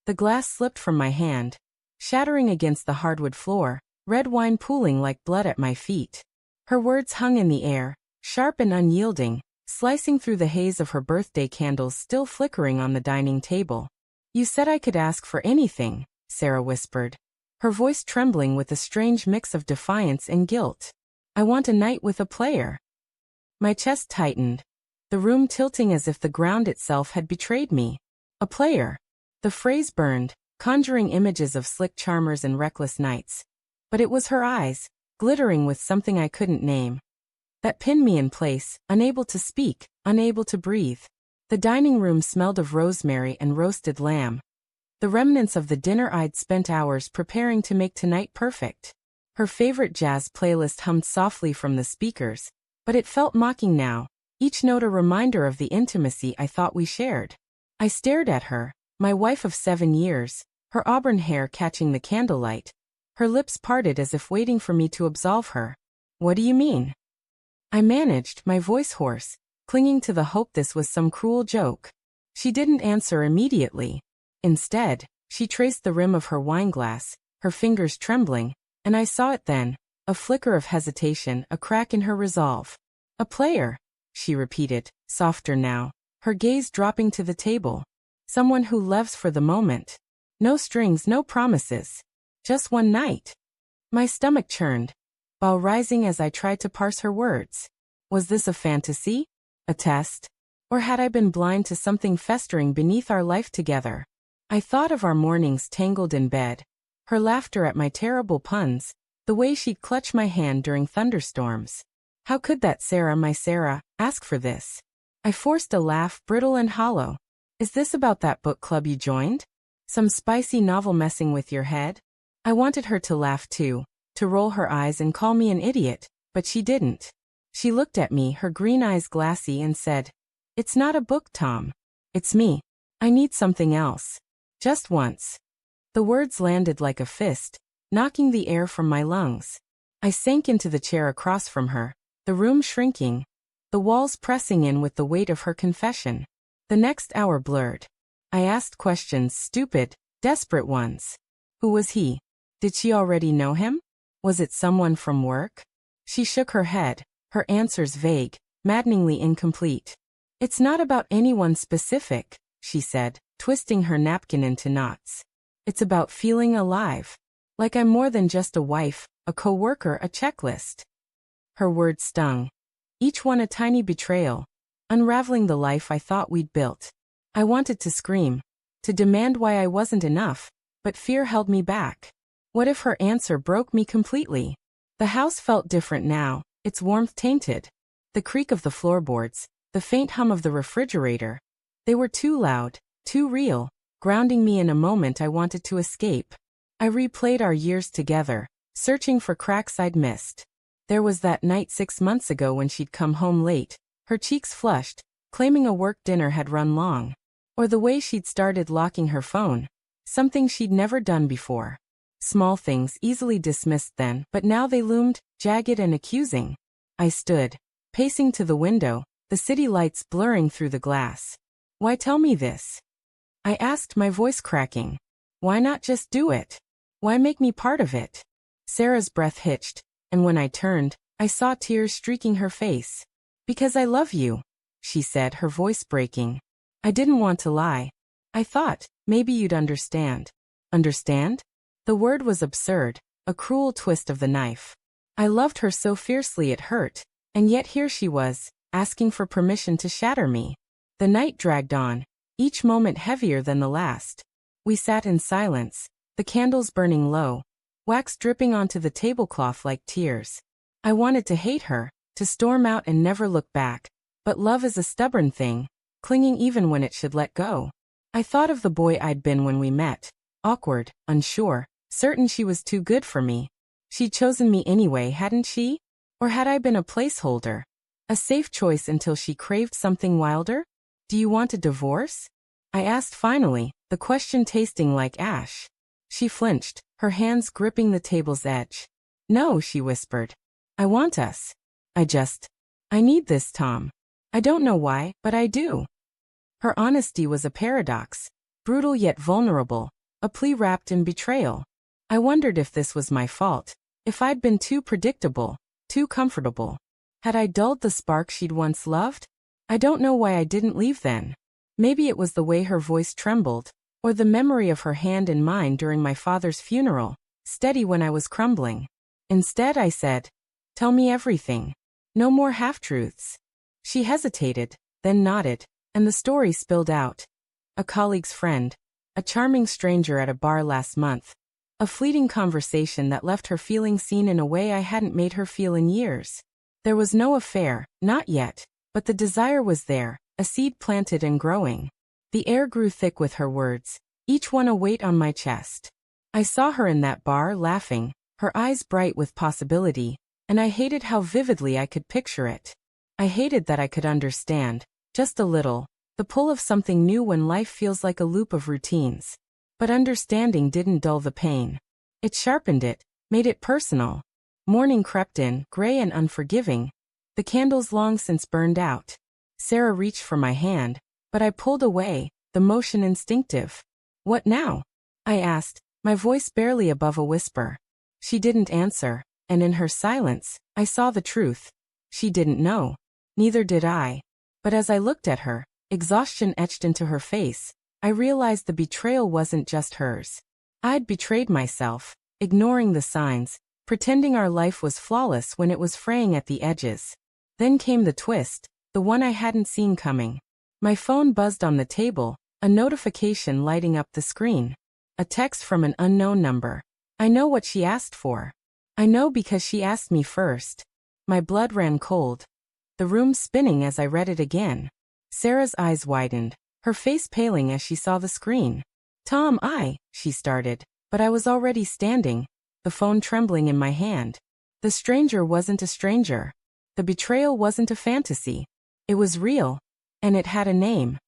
The glass slipped from my hand, shattering against the hardwood floor, red wine pooling like blood at my feet. Her words hung in the air, sharp and unyielding, slicing through the haze of her birthday candles still flickering on the dining table. "You said I could ask for anything," Sarah whispered, her voice trembling with a strange mix of defiance and guilt. "I want a night with a player." My chest tightened, the room tilting as if the ground itself had betrayed me. A player. The phrase burned, conjuring images of slick charmers and reckless nights. But it was her eyes, glittering with something I couldn't name, that pinned me in place, unable to speak, unable to breathe. The dining room smelled of rosemary and roasted lamb, the remnants of the dinner I'd spent hours preparing to make tonight perfect. Her favorite jazz playlist hummed softly from the speakers, but it felt mocking now, each note a reminder of the intimacy I thought we shared. I stared at her, my wife of 7 years, her auburn hair catching the candlelight, her lips parted as if waiting for me to absolve her. "What do you mean?" I managed, my voice hoarse, clinging to the hope this was some cruel joke. She didn't answer immediately. Instead, she traced the rim of her wineglass, her fingers trembling, and I saw it then, a flicker of hesitation, a crack in her resolve. "A player," she repeated, softer now, her gaze dropping to the table. "Someone who lives for the moment. No strings, no promises. Just one night." My stomach churned, while rising as I tried to parse her words. Was this a fantasy? A test? Or had I been blind to something festering beneath our life together? I thought of our mornings tangled in bed, her laughter at my terrible puns, the way she'd clutch my hand during thunderstorms. How could that Sarah, my Sarah, ask for this? I forced a laugh, brittle and hollow. "Is this about that book club you joined? Some spicy novel messing with your head?" I wanted her to laugh too, to roll her eyes and call me an idiot, but she didn't. She looked at me, her green eyes glassy, and said, "It's not a book, Tom. It's me. I need something else. Just once." The words landed like a fist, knocking the air from my lungs. I sank into the chair across from her, the room shrinking, the walls pressing in with the weight of her confession. The next hour blurred. I asked questions, stupid, desperate ones. Who was he? Did she already know him? Was it someone from work? She shook her head, her answers vague, maddeningly incomplete. "It's not about anyone specific," she said, twisting her napkin into knots. "It's about feeling alive. Like I'm more than just a wife, a co-worker, a checklist." Her words stung, each one a tiny betrayal, unraveling the life I thought we'd built. I wanted to scream, to demand why I wasn't enough, but fear held me back. What if her answer broke me completely? The house felt different now, its warmth tainted. The creak of the floorboards, the faint hum of the refrigerator. They were too loud, too real, grounding me in a moment I wanted to escape. I replayed our years together, searching for cracks I'd missed. There was that night 6 months ago when she'd come home late, her cheeks flushed, claiming a work dinner had run long. Or the way she'd started locking her phone, something she'd never done before. Small things easily dismissed then, but now they loomed, jagged and accusing. I stood, pacing to the window, the city lights blurring through the glass. "Why tell me this?" I asked, my voice cracking. "Why not just do it? Why make me part of it?" Sarah's breath hitched, and when I turned, I saw tears streaking her face. "Because I love you," she said, her voice breaking. I didn't want to lie. I thought, maybe you'd understand. Understand? The word was absurd, a cruel twist of the knife. I loved her so fiercely it hurt, and yet here she was, asking for permission to shatter me. The night dragged on, each moment heavier than the last. We sat in silence, the candles burning low, wax dripping onto the tablecloth like tears. I wanted to hate her, to storm out and never look back, but love is a stubborn thing, clinging even when it should let go. I thought of the boy I'd been when we met, awkward, unsure, certain she was too good for me. She'd chosen me anyway, hadn't she? Or had I been a placeholder? A safe choice until she craved something wilder? "Do you want a divorce?" I asked finally, the question tasting like ash. She flinched, her hands gripping the table's edge. "No," she whispered. "I want us. I need this, Tom. I don't know why, but I do." Her honesty was a paradox, brutal yet vulnerable, A plea wrapped in betrayal. I wondered if this was my fault, if I'd been too predictable, too comfortable. Had I dulled the spark she'd once loved? I don't know why I didn't leave then. Maybe it was the way her voice trembled, or the memory of her hand in mine during my father's funeral, steady when I was crumbling. Instead, I said, "Tell me everything. No more half-truths." She hesitated, then nodded, and the story spilled out. A colleague's friend, a charming stranger at a bar last month, a fleeting conversation that left her feeling seen in a way I hadn't made her feel in years. There was no affair, not yet, but the desire was there, a seed planted and growing. The air grew thick with her words, each one a weight on my chest. I saw her in that bar laughing, her eyes bright with possibility, and I hated how vividly I could picture it. I hated that I could understand, just a little, the pull of something new when life feels like a loop of routines. But understanding didn't dull the pain. It sharpened it, made it personal. Morning crept in, gray and unforgiving, the candles long since burned out. Sarah reached for my hand, but I pulled away, the motion instinctive. "What now?" I asked, my voice barely above a whisper. She didn't answer, and in her silence, I saw the truth. She didn't know. Neither did I. But as I looked at her, exhaustion etched into her face, I realized the betrayal wasn't just hers. I'd betrayed myself, ignoring the signs, pretending our life was flawless when it was fraying at the edges. Then came the twist, the one I hadn't seen coming. My phone buzzed on the table, a notification lighting up the screen. A text from an unknown number. I know what she asked for. I know because she asked me first. My blood ran cold. The room spinning as I read it again. Sarah's eyes widened, her face paling as she saw the screen. "Tom, she started, but I was already standing, the phone trembling in my hand. The stranger wasn't a stranger. The betrayal wasn't a fantasy. It was real. And it had a name.